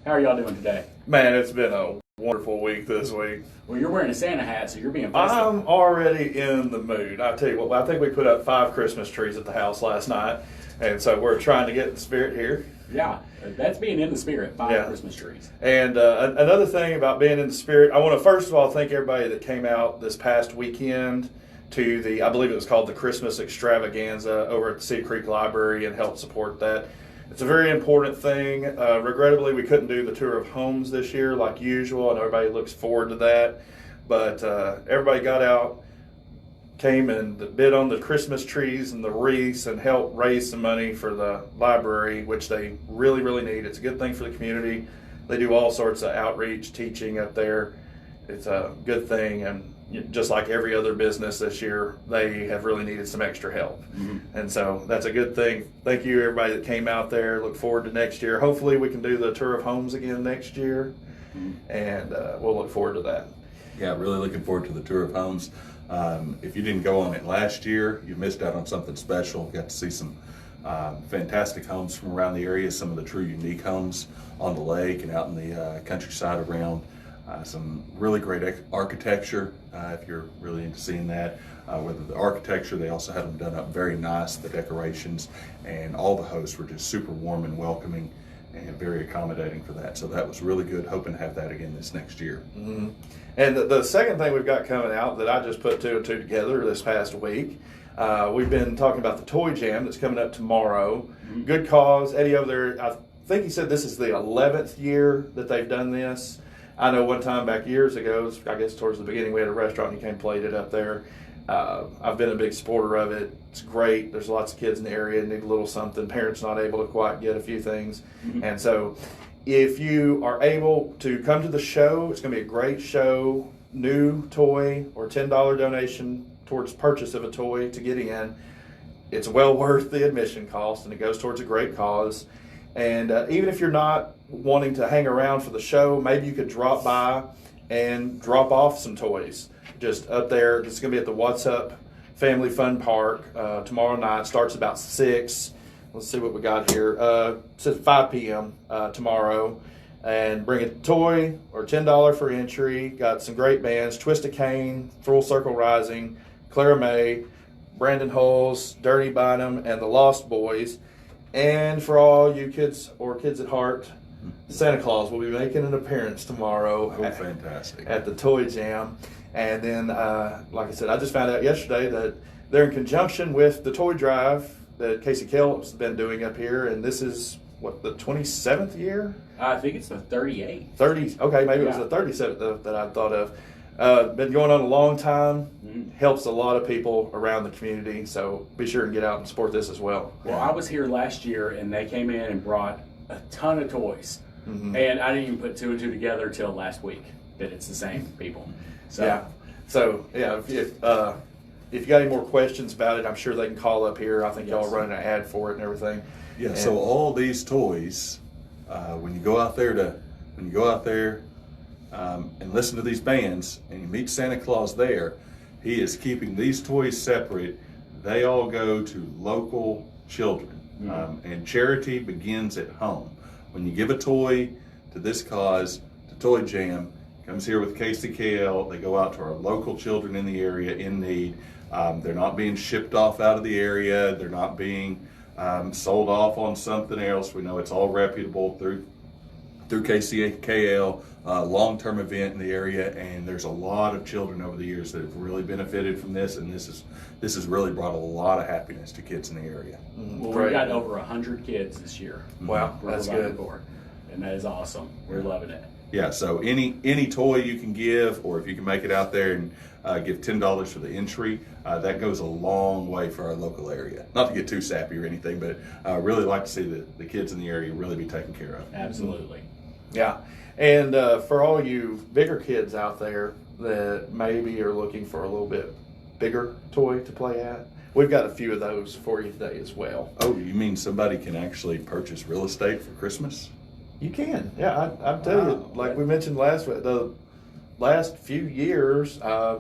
How are y'all doing today? Man, it's been a wonderful week this week. Well, you're wearing a Santa hat, so you're being festive. I'm already in the mood. I tell you what, I think we put up 5 Christmas trees at the house last night, and so we're trying to get the spirit here. Yeah, that's being in the spirit. 5 Yeah. Christmas trees. And another thing about being in the spirit, I want to first of all thank everybody that came out this past weekend to the, I believe it was called the Christmas Extravaganza over at the Cedar Creek Library and helped support that. It's a very important thing. Regrettably, we couldn't do the tour of homes this year like usual, and everybody looks forward to that. But everybody got out, came and bid on the Christmas trees and the wreaths and helped raise some money for the library, which they really, really need. It's a good thing for the community. They do all sorts of outreach, teaching up there. It's a good thing, and just like every other business this year, they have really needed some extra help. Mm-hmm. And so that's a good thing. Thank you, everybody that came out there. Look forward to next year. Hopefully we can do the tour of homes again next year, and we'll look forward to that. Yeah, really looking forward to the tour of homes. If you didn't go on it last year, you missed out on something special. Got to see some fantastic homes from around the area, some of the true unique homes on the lake and out in the countryside around. Some really great architecture, if you're really into seeing that. Whether the architecture, they also had them done up very nice, the decorations, and all the hosts were just super warm and welcoming and very accommodating for that. So that was really good. Hoping to have that again this next year. Mm-hmm. And the second thing we've got coming out that I just put 2 and 2 together this past week, we've been talking about the Toy Jam that's coming up tomorrow. Mm-hmm. Good cause. Eddie over there, I think he said this is the 11th year that they've done this. I know one time back years ago, I guess towards the beginning, we had a restaurant and you came and played it up there. I've been a big supporter of it. It's great. There's lots of kids in the area need a little something. Parents not able to quite get a few things. Mm-hmm. And so if you are able to come to the show, it's going to be a great show. New toy or $10 donation towards purchase of a toy to get in. It's well worth the admission cost, and it goes towards a great cause. And even if you're not wanting to hang around for the show, maybe you could drop by and drop off some toys just up there. It's going to be at the What's Up Family Fun Park tomorrow night. Starts about 6. Let's see what we got here. It says 5 p.m. Tomorrow. And bring a toy or $10 for entry. Got some great bands: Twist a Cane, Full Circle Rising, Clara May, Brandon Hulls, Dirty Bynum, and the Lost Boys. And for all you kids or kids at heart, Santa Claus will be making an appearance tomorrow. Oh, fantastic. At the Toy Jam. And then, like I said, I just found out yesterday that they're in conjunction with the Toy Drive that Casey Kell's been doing up here. And this is, what, the 27th year? I think it's the 38th. 30, okay, maybe it was the 37th that I thought of. Been going on a long time. Mm-hmm. Helps a lot of people around the community. So be sure and get out and support this as well. Well, I was here last year, and they came in and brought a ton of toys. Mm-hmm. And I didn't even put 2 and 2 together till last week that it's the same people. So yeah. If you got any more questions about it, I'm sure they can call up here. I think y'all are running an ad for it and everything. Yeah. And so all these toys, when you go out there and listen to these bands and you meet Santa Claus there, he is keeping these toys separate. They all go to local children, and charity begins at home. When you give a toy to this cause, to Toy Jam, comes here with KCKL. They go out to our local children in the area in need. They're not being shipped off out of the area. They're not being sold off on something else. We know it's all reputable through KCKL, long-term event in the area, and there's a lot of children over the years that have really benefited from this, and this has really brought a lot of happiness to kids in the area. Well, we got over 100 kids this year. Wow, that's good. And that is awesome. We're loving it. Yeah, so any toy you can give, or if you can make it out there and give $10 for the entry, that goes a long way for our local area. Not to get too sappy or anything, but I really like to see the kids in the area really be taken care of. Absolutely. Yeah, and for all you bigger kids out there that maybe are looking for a little bit bigger toy to play at, we've got a few of those for you today as well. Oh, you mean somebody can actually purchase real estate for Christmas? You can, yeah. I tell you, like we mentioned the last few years,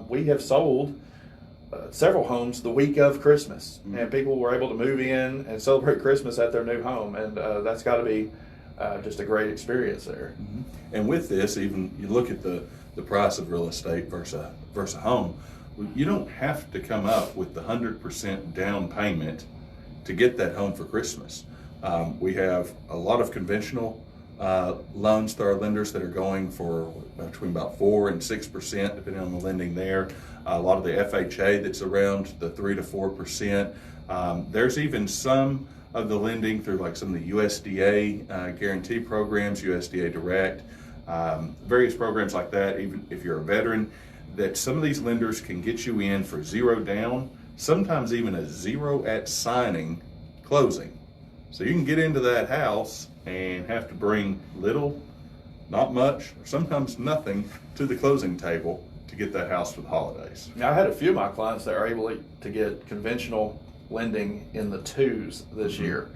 we have sold several homes the week of Christmas, and people were able to move in and celebrate Christmas at their new home, and that's got to be just a great experience there. And with this, even you look at the price of real estate versus a home, you don't have to come up with the 100% down payment to get that home for Christmas. We have a lot of conventional loans to our lenders that are going for between about 4 and 6%, depending on the lending there. A lot of the FHA that's around the 3 to 4%. There's even some of the lending through like some of the USDA guarantee programs, USDA Direct, various programs like that. Even if you're a veteran, that some of these lenders can get you in for 0 down, sometimes even a 0 at signing closing. So you can get into that house and have to bring little, not much, or sometimes nothing to the closing table to get that house for the holidays. Now, I had a few of my clients that are able to get conventional lending in the 2s this year.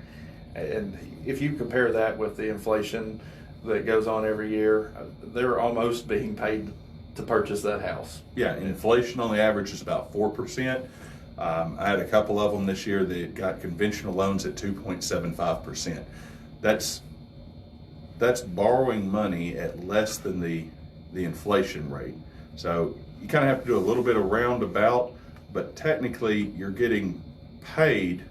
And if you compare that with the inflation that goes on every year, they're almost being paid to purchase that house. Yeah, inflation on the average is about 4%. I had a couple of them this year that got conventional loans at 2.75%. That's borrowing money at less than the inflation rate. So you kind of have to do a little bit of roundabout, but technically you're getting paid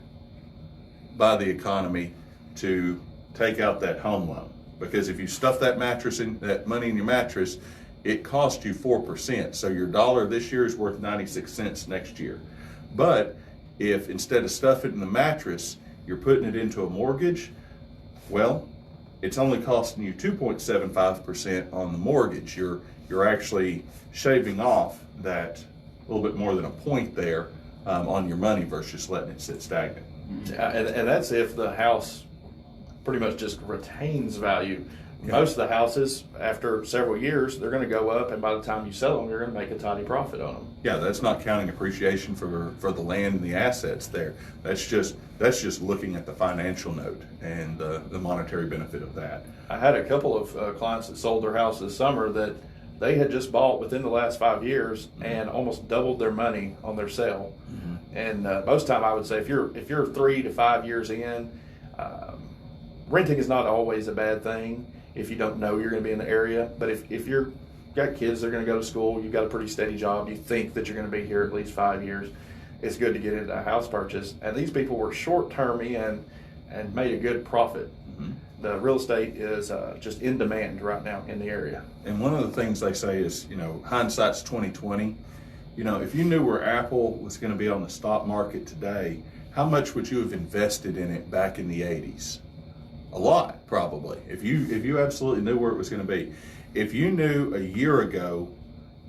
by the economy to take out that home loan. Because if you stuff that money in your mattress, it costs you 4%. So your dollar this year is worth 96 cents next year. But if instead of stuffing it in the mattress, you're putting it into a mortgage, well, it's only costing you 2.75% on the mortgage. You're actually shaving off that little bit more than a point there on your money versus just letting it sit stagnant. And that's if the house pretty much just retains value. Yeah. Most of the houses, after several years, they're going to go up, and by the time you sell them, you're going to make a tidy profit on them. Yeah, that's not counting appreciation for the land and the assets there. That's just looking at the financial note and the monetary benefit of that. I had a couple of clients that sold their house this summer that they had just bought within the last 5 years and almost doubled their money on their sale. And most time I would say if you're 3 to 5 years in, renting is not always a bad thing if you don't know you're going to be in the area. But if you're got kids that are going to go to school, you've got a pretty steady job, you think that you're going to be here at least 5 years, it's good to get into a house purchase. And these people were short-term in and made a good profit. The real estate is just in demand right now in the area. And one of the things they say is, hindsight's 2020. If you knew where Apple was going to be on the stock market today, how much would you have invested in it back in the 80s? A lot, probably. If you absolutely knew where it was going to be. If you knew a year ago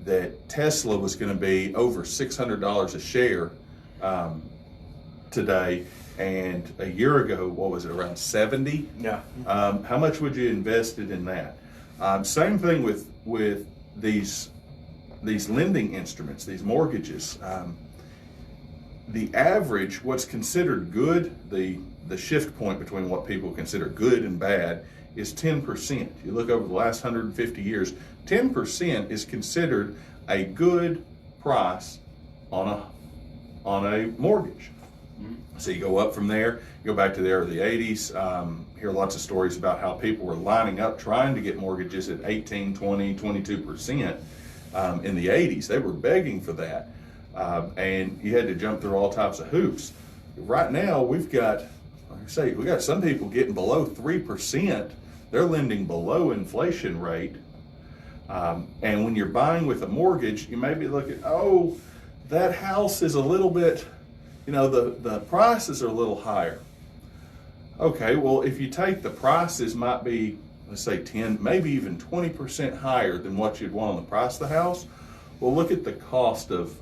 that Tesla was going to be over $600 a share today, and a year ago, what was it, around 70? Yeah. How much would you invested in that? Same thing with these lending instruments, these mortgages. The average, what's considered good, the shift point between what people consider good and bad is 10%. You look over the last 150 years, 10% is considered a good price on a mortgage. So you go up from there, you go back to the early 80s, hear lots of stories about how people were lining up trying to get mortgages at 18, 20, 22% in the 80s. They were begging for that. And you had to jump through all types of hoops. Right now, we've got some people getting below 3%. They're lending below inflation rate. And when you're buying with a mortgage, you may be looking, that house is a little bit, the prices are a little higher. Okay, well, if you take the prices might be, let's say 10, maybe even 20% higher than what you'd want on the price of the house, well, look at the cost of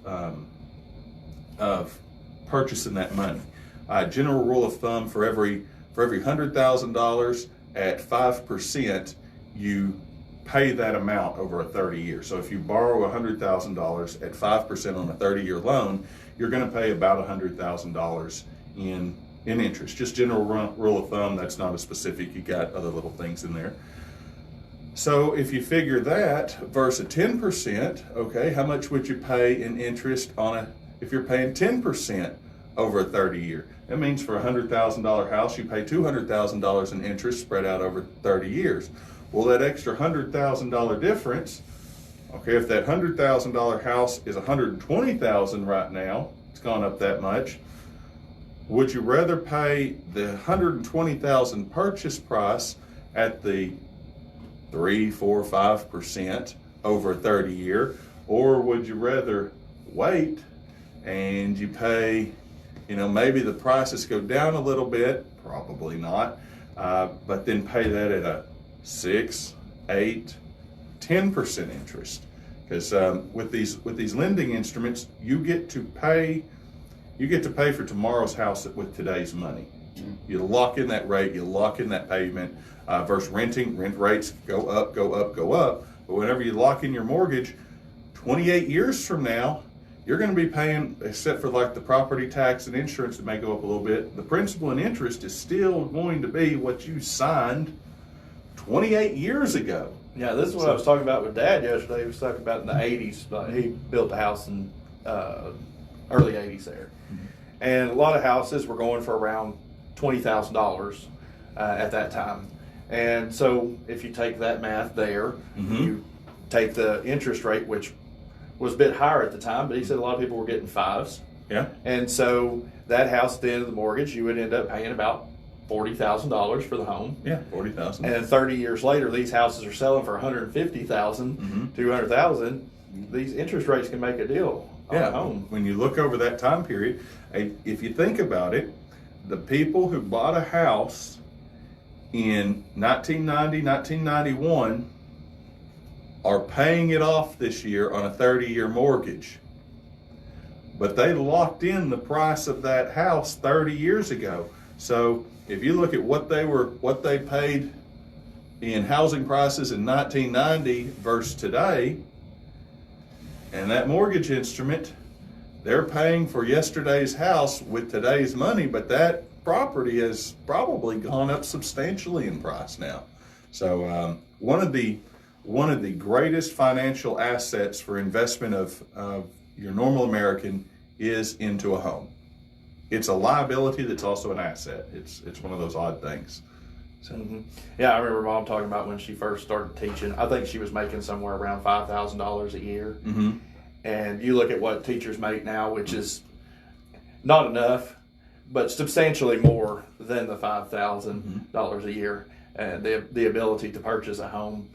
purchasing that money. General rule of thumb, for every $100,000 at 5%, you pay that amount over a 30 years. So if you borrow $100,000 at 5% on a 30-year loan, you're going to pay about $100,000 in interest. Just general rule of thumb. That's not a specific. You got other little things in there. So if you figure that versus 10%, okay, how much would you pay in interest if you're paying 10% over a 30-year. That means for a $100,000 house, you pay $200,000 in interest spread out over 30 years. Well, that extra $100,000 difference, okay, if that $100,000 house is $120,000 right now, it's gone up that much. Would you rather pay the $120,000 purchase price at the 3, 4, 5% over a 30-year, or would you rather wait and you pay, maybe the prices go down a little bit, probably not, but then pay that at a 6, 8, 10% interest? Because with these lending instruments, you get to pay for tomorrow's house with today's money. You lock in that rate, you lock in that payment. Versus renting, rent rates go up, go up, go up. But whenever you lock in your mortgage, 28 years from now, you're going to be paying, except for like the property tax and insurance that may go up a little bit, the principal and interest is still going to be what you signed 28 years ago. Yeah, this is what I was talking about with Dad yesterday. He was talking about in the 80s. He built a house in early 80s there. Mm-hmm. And a lot of houses were going for around $20,000 at that time. And so if you take that math there, mm-hmm. you take the interest rate, which was a bit higher at the time, but he said a lot of people were getting 5s. Yeah. And so that house at the end of the mortgage, you would end up paying about $40,000 for the home. Yeah, $40,000. And then 30 years later, these houses are selling for $150,000, mm-hmm. $200,000. These interest rates can make a deal on a home. When you look over that time period, if you think about it, the people who bought a house in 1990, 1991 are paying it off this year on a 30-year mortgage. But they locked in the price of that house 30 years ago. So if you look at what they paid in housing prices in 1990 versus today, and that mortgage instrument, they're paying for yesterday's house with today's money, but that property has probably gone up substantially in price now. So one of the greatest financial assets for investment of your normal American is into a home. It's a liability that's also an asset. It's one of those odd things. So, mm-hmm. Yeah, I remember Mom talking about when she first started teaching. I think she was making somewhere around $5,000 a year. Mm-hmm. And you look at what teachers make now, which is not enough, but substantially more than the $5,000 a year. And the ability to purchase a home,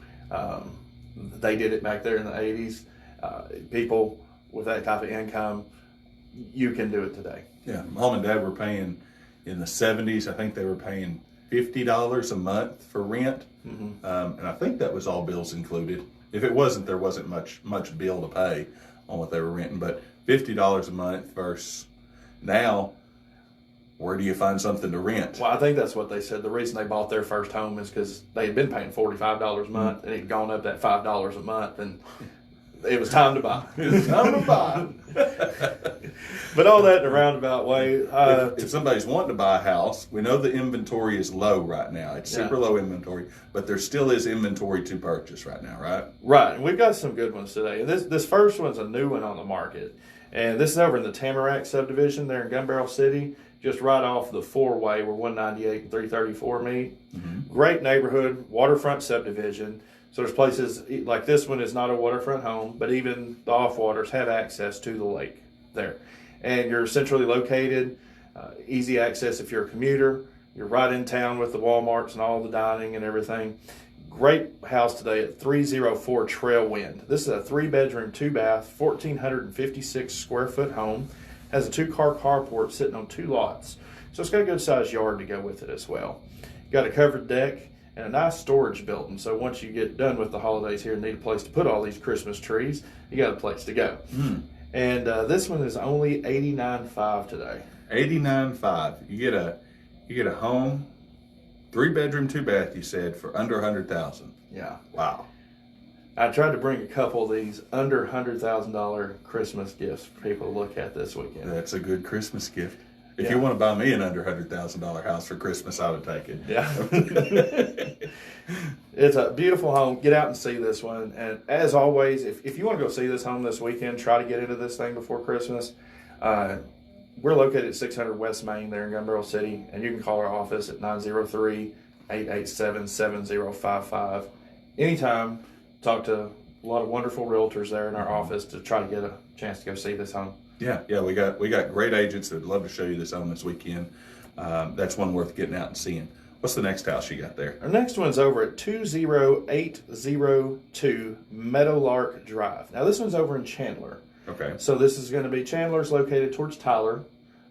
they did it back there in the 80s. People with that type of income, you can do it today. Yeah, Mom and Dad were paying in the 70s. I think they were paying $50 a month for rent, mm-hmm. And I think that was all bills included. If it wasn't, there wasn't much bill to pay on what they were renting. But $50 a month versus now, where do you find something to rent? Well, I think that's what they said. The reason they bought their first home is because they had been paying $45 a month, and it had gone up that $5 a month, and it was time to buy. It was time to buy. But all that in a roundabout way. If somebody's wanting to buy a house, we know the inventory is low right now. It's super low inventory, but there still is inventory to purchase right now, right? Right, and we've got some good ones today. And this first one's a new one on the market. And this is over in the Tamarack subdivision there in Gun Barrel City, just right off the 4-way where 198 and 334 meet. Mm-hmm. Great neighborhood, waterfront subdivision. So there's places like this one is not a waterfront home, but even the off-waters have access to the lake there. And you're centrally located, easy access if you're a commuter. You're right in town with the Walmarts and all the dining and everything. Great house today at 304 Trailwind. This is a 3-bedroom, 2-bath, 1,456 square foot home. Has a 2-car carport sitting on 2 lots. So it's got a good sized yard to go with it as well. Got a covered deck and a nice storage building. So once you get done with the holidays here and need a place to put all these Christmas trees, you got a place to go. Mm. And this one is only $89,500 today. $89,500. You get a home, 3-bedroom, 2-bath. You said for under $100,000. Yeah. Wow. I tried to bring a couple of these under $100,000 Christmas gifts for people to look at this weekend. That's a good Christmas gift. If you want to buy me an under $100,000 house for Christmas, I would take it. Yeah. It's a beautiful home. Get out and see this one. And as always, if you want to go see this home this weekend, try to get into this thing before Christmas. we're located at 600 West Main there in Gun Barrel City, and you can call our office at 903-887-7055. Anytime, talk to a lot of wonderful realtors there in our office to try to get a chance to go see this home. Yeah, we got great agents that would love to show you this home this weekend. That's one worth getting out and seeing. What's the next house you got there? Our next one's over at 20802 Meadowlark Drive. Now this one's over in Chandler. Okay. So this is going to be, Chandler's located towards Tyler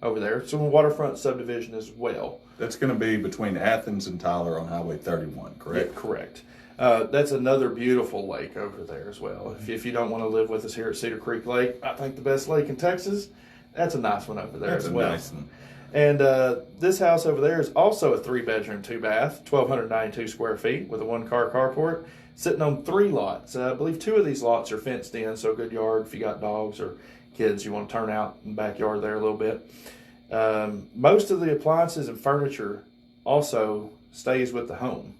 over there. It's a waterfront subdivision as well. That's going to be between Athens and Tyler on Highway 31, correct? Yeah, correct. That's another beautiful lake over there as well. If you don't want to live with us here at Cedar Creek Lake, I think the best lake in Texas, that's a nice one over there as well. Nice one. And this house over there is also a 3-bedroom, 2-bath, 1,292 square feet with a 1-car carport, sitting on 3 lots. I believe 2 of these lots are fenced in, so a good yard if you got dogs or kids you want to turn out in the backyard there a little bit. Most of the appliances and furniture also stays with the home.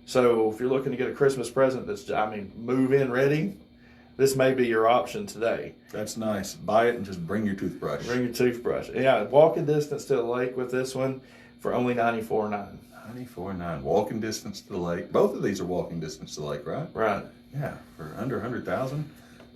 So if you're looking to get a Christmas present that's, move-in ready, this may be your option today. That's nice. Buy it and just bring your toothbrush. Bring your toothbrush. Yeah, walking distance to the lake with this one for only $94,900. $94,900. Walking distance to the lake. Both of these are walking distance to the lake, right? Right. Yeah, for under $100,000.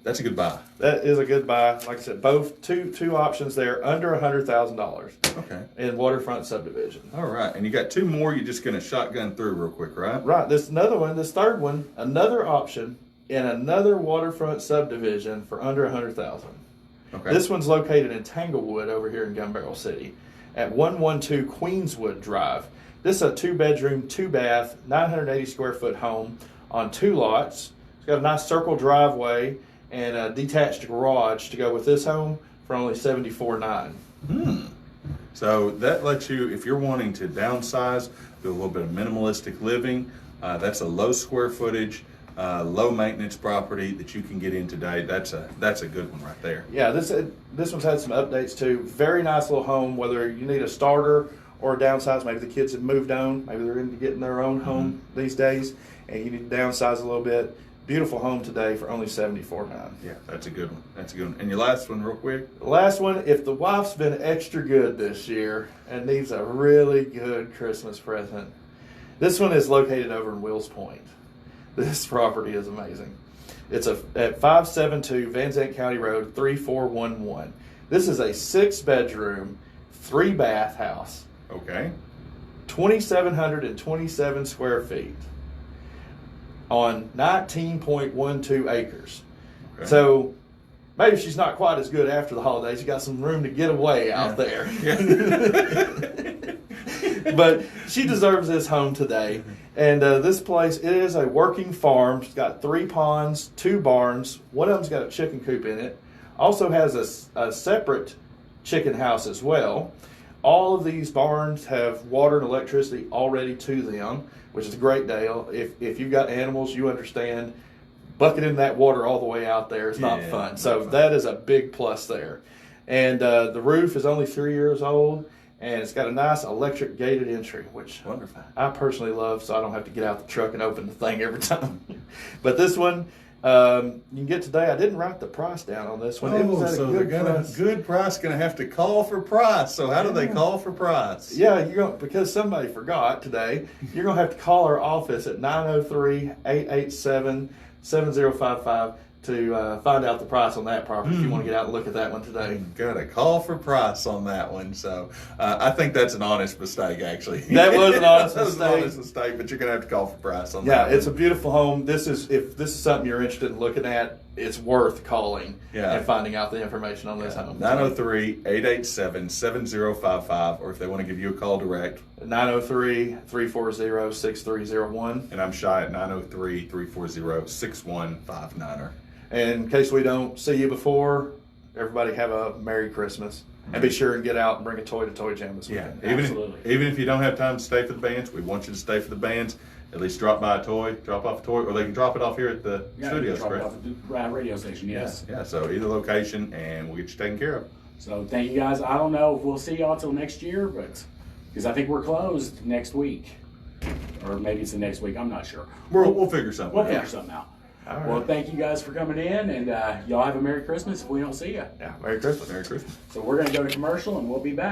That's a good buy. That is a good buy. Like I said, both two options there under $100,000. Okay. In waterfront subdivision. All right, and you got 2 more. You're just going to shotgun through real quick, right? Right. This third one, another option in another waterfront subdivision for under $100,000. Okay. This one's located in Tanglewood over here in Gun Barrel City at 112 Queenswood Drive. This is a 2-bedroom, 2-bath, 980 square foot home on 2 lots. It's got a nice circle driveway and a detached garage to go with this home for only $74,900. So that lets you, if you're wanting to downsize, do a little bit of minimalistic living, that's a low square footage, low maintenance property that you can get in today. That's a good one right there. Yeah, this one's had some updates too. Very nice little home, whether you need a starter or a downsize. Maybe the kids have moved on. Maybe they're into getting their own home these days and you need to downsize a little bit. Beautiful home today for only $74,900. Yeah, that's a good one. That's a good one. And your last one real quick? The last one, if the wife's been extra good this year and needs a really good Christmas present, this one is located over in Wills Point. This property is amazing. It's at 572 Van Zandt County Road, 3411. This is a 6-bedroom, 3-bath house. Okay. 2,727 square feet on 19.12 acres. Okay. So maybe she's not quite as good after the holidays. You got some room to get away out there. Yeah. But she deserves this home today. And this place, it is a working farm. It's got 3 ponds, 2 barns. One of them's got a chicken coop in it. Also has a separate chicken house as well. All of these barns have water and electricity already to them, which is a great deal. If you've got animals, you understand bucketing that water all the way out there is not fun. So that is a big plus there. And the roof is only 3 years old, and it's got a nice electric gated entry, which wonderful. I personally love, so I don't have to get out the truck and open the thing every time. But this one, you can get today. I didn't write the price down on this one. It was at a good price. Good price. Going to have to call for price. So how do they call for price? Yeah, because somebody forgot today. You're going to have to call our office at 903-887-7055 to find out the price on that property if you want to get out and look at that one today. Got to call for price on that one. So I think that's an honest mistake, actually. That was an honest mistake. That was an honest mistake, but you're going to have to call for price on that. Yeah, it's a beautiful home. If this is something you're interested in looking at, it's worth calling and finding out the information on this home. 903-887-7055, or if they want to give you a call direct, 903-340-6301. And I'm Shy at 903-340-6159. And in case we don't see you before, everybody have a Merry Christmas. And be sure and get out and bring a toy to Toy Jam this weekend. Even if you don't have time to stay for the bands, we want you to stay for the bands. At least drop off a toy, or they can drop it off here at the studios, correct? Drop it off at the radio station, yes. Yeah, so either location, and we'll get you taken care of. So thank you guys. I don't know if we'll see y'all till next year, but because I think we're closed next week. Or maybe it's the next week, I'm not sure. We'll figure something out. We'll figure something out. All right. Well, thank you guys for coming in, and y'all have a Merry Christmas if we don't see you. Yeah, Merry Christmas. Merry Christmas. So we're going to go to commercial, and we'll be back.